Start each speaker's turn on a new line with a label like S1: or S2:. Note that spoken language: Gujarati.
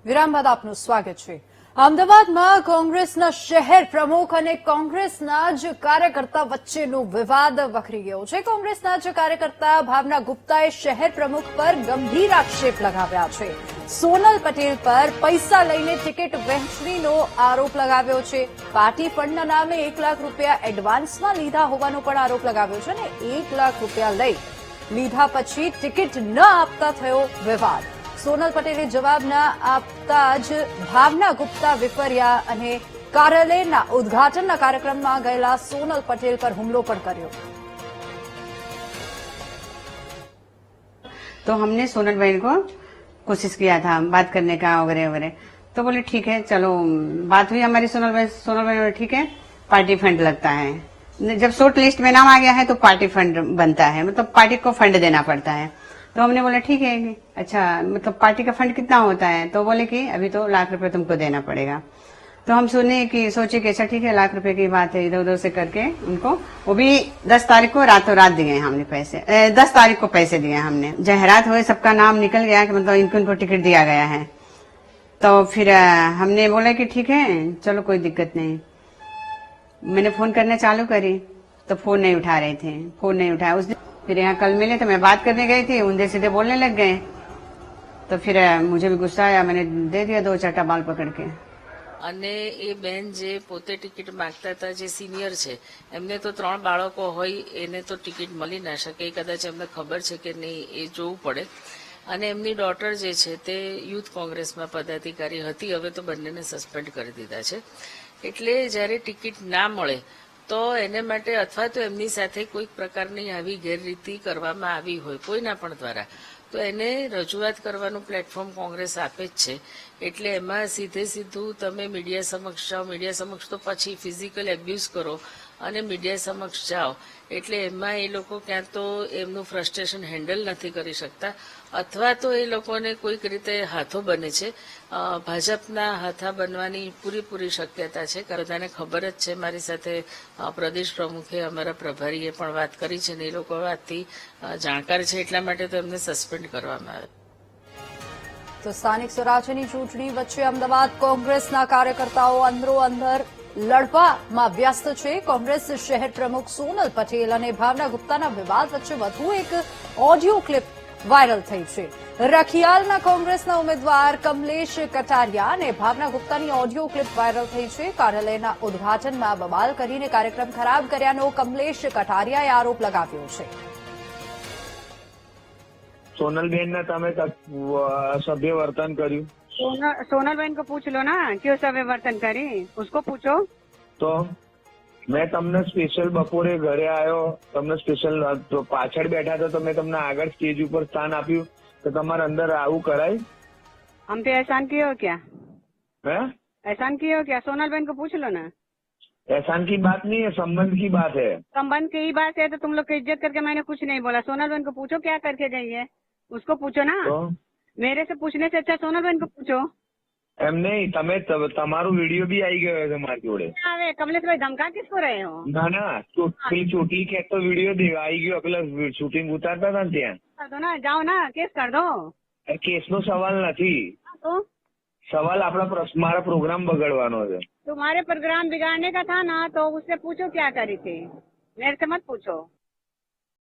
S1: વિરામ બાદ આપનું સ્વાગત છે। અમદાવાદમાં કોંગ્રેસના શહેર પ્રમુખ અને કોંગ્રેસના જ કાર્યકર્તા વચ્ચેનો વિવાદ વકરી ગયો છે। કોંગ્રેસના જ કાર્યકર્તા ભાવના ગુપ્તાએ શહેર પ્રમુખ પર ગંભીર આક્ષેપ લગાવ્યા છે। સોનલ પટેલ પર પૈસા લઈને ટિકિટ વહેંચણીનો આરોપ લગાવ્યો છે। પાર્ટી ફંડના નામે 1 લાખ રૂપિયા એડવાન્સમાં લીધા હોવાનો પણ આરોપ લગાવ્યો છે અને 1 લાખ રૂપિયા લઈ લીધા પછી ટિકિટ ન આપતા થયો વિવાદ। સોનલ પટેલે જવાબ ન આપતા જ ભાવના ગુપ્તા વિફર્યા અને કાર્યાલયના ઉદ્ઘાટનના કાર્યક્રમમાં ગયેલા સોનલ પટેલ પર હુમલો પણ કર્યો।
S2: तो हमने सोनल बहन को कोशिश किया था बात करने का वगैरह वगैरह, तो बोले ठीक है चलो बात हुई हमारी सोनल बहन ठीक है पार्टी फंड लगता है, जब शॉर्ट लिस्ट में नाम आ गया है तो पार्टी फंड बनता है, मतलब पार्टी को फंड देना पड़ता है। तो हमने बोला ठीक है अच्छा मतलब पार्टी का फंड कितना होता है, तो बोले कि अभी तो 1 लाख रुपए तुमको देना पड़ेगा। तो हम सोचे कि अच्छा ठीक है 1 लाख रुपए की बात है, इधर उधर से करके उनको वो भी 10 तारीख को रातों रात दिए हमने पैसे, 10 तारीख को पैसे दिए हमने। जाहिरात हुए सबका नाम निकल गया कि मतलब इनको टिकट दिया गया है। तो फिर हमने बोला कि ठीक है चलो कोई दिक्कत नहीं। मैंने फोन करना चालू करी तो फोन नहीं उठा रहे थे, फोन नहीं उठाया। उस दिन फिर यहाँ कल मिले तो मैं बात करने गई थी, उनसे सीधे बोलने लग गए। तो फिर मुझे भी गुस्सा आया, मैंने दे दिया 2 चाटा बाल पकड़ के।
S3: અને એ બેન જે પોતે ટિકિટ માંગતા હતા, જે સિનિયર છે, એમને તો 3 બાળકો હોય, એને તો ટિકિટ મળી ના શકે, કદાચ એમને ખબર છે કે નહીં એ જોવું પડે। અને એમની ડોટર જે છે તે યુથ કોંગ્રેસમાં પદાધિકારી હતી, હવે તો બંનેને સસ્પેન્ડ કરી દીધા છે। એટલે જ્યારે ટિકિટ ના મળે તો એને માટે અથવા તો એમની સાથે કોઈક પ્રકારની આવી ગેરરીતિ કરવામાં આવી હોય કોઈના પણ દ્વારા, તો એને રજૂઆત કરવાનું પ્લેટફોર્મ કોંગ્રેસ આપે જ છે। એટલે એમાં સીધું તમે મીડિયા સમક્ષ જાઓ, મીડિયા સમક્ષ તો પછી ફિઝિકલ એબ્યુઝ કરો અને મીડિયા સમક્ષ જાઓ, એટલે એમાં એ લોકો ક્યાં તો એમનું ફ્રસ્ટ્રેશન હેન્ડલ નથી કરી શકતા અથવા તો એ લોકોને કોઈક રીતે હાથો બને છે। ભાજપના હાથા બનવાની પૂરેપૂરી શક્યતા છે, કારણ બધાને ખબર જ છે। મારી સાથે પ્રદેશ પ્રમુખે, અમારા પ્રભારીએ પણ વાત કરી છે ને એ લોકો વાતથી જાણકાર છે, એટલા માટે તો એમને સસ્પેન્ડ કરવામાં આવે।
S1: તો સ્થાનિક સ્વરાજ્યની ચૂંટણી વચ્ચે અમદાવાદ કોંગ્રેસના કાર્યકર્તાઓ અંદરોઅંદર લડવામાં વ્યસ્ત છે। કોંગ્રેસ શહેર પ્રમુખ સોનલ પટેલ અને ભાવના ગુપ્તાના વિવાદ વચ્ચે વધુ એક ઓડિયો ક્લિપ વાયરલ થઈ છે। રખિયાલના કોંગ્રેસના ઉમેદવાર કમલેશ કટારિયા અને ભાવના ગુપ્તાની ઓડિયો ક્લિપ વાયરલ થઈ છે। કાર્યાલયના ઉદ્ઘાટનમાં બબાલ કરીને કાર્યક્રમ ખરાબ કર્યાનો કમલેશ કટારિયાએ આરોપ લગાવ્યો છે।
S4: सोनल बहन ने तमे सभ्य वर्तन કર્યું।
S2: सोनल बहन को पूछ लो ना क्यों सभ्य वर्तन करी, उसको पूछो।
S4: तो मैं તમને સ્પેશિયલ બપોરે ઘરે આવ્યો, તમને સ્પેશિયલ પાછળ બેઠા તો મેં તમને આગળ સ્ટેજ ઉપર સ્થાન આપ્યું, તો તમારે અંદર આવું કરાય?
S2: हम पे एहसान किए हो क्या?
S4: है
S2: एहसान किए हो क्या? सोनल बहन को पूछ लो ना।
S4: एहसान की बात नहीं है, संबंध की बात है।
S2: संबंध की बात है तो तुम लोग की इज्जत करके मैंने कुछ नहीं बोला। सोनल बहन को पूछो क्या करके गई है, उसको पूछो ना।
S4: तो
S2: मेरे से पूछने से अच्छा सोनल बहन को पूछो।
S4: એમ નહીં, તમે તમારું વિડીયો બી આવી ગયો છે મારી જોડે।
S2: હવે કમલેશભાઈ ધમકા કિસકો રહે હો?
S4: ના ના, પેલી ચોટલી ખેંચતો વિડીયો આવી ગયો, પેલા શૂટિંગ ઉતારતા હતા ને ત્યાં।
S2: कर दो ना, जाओ ना केस कर दो।
S4: કેસનો સવાલ નથી,
S2: तो
S4: સવાલ આપણા મારા પ્રોગ્રામ બગાડવાનો છે।
S2: तुम्हारे प्रोग्राम बिगाड़ने का था ना, तो उससे पूछो क्या करी थी, मेरे से मत पूछो।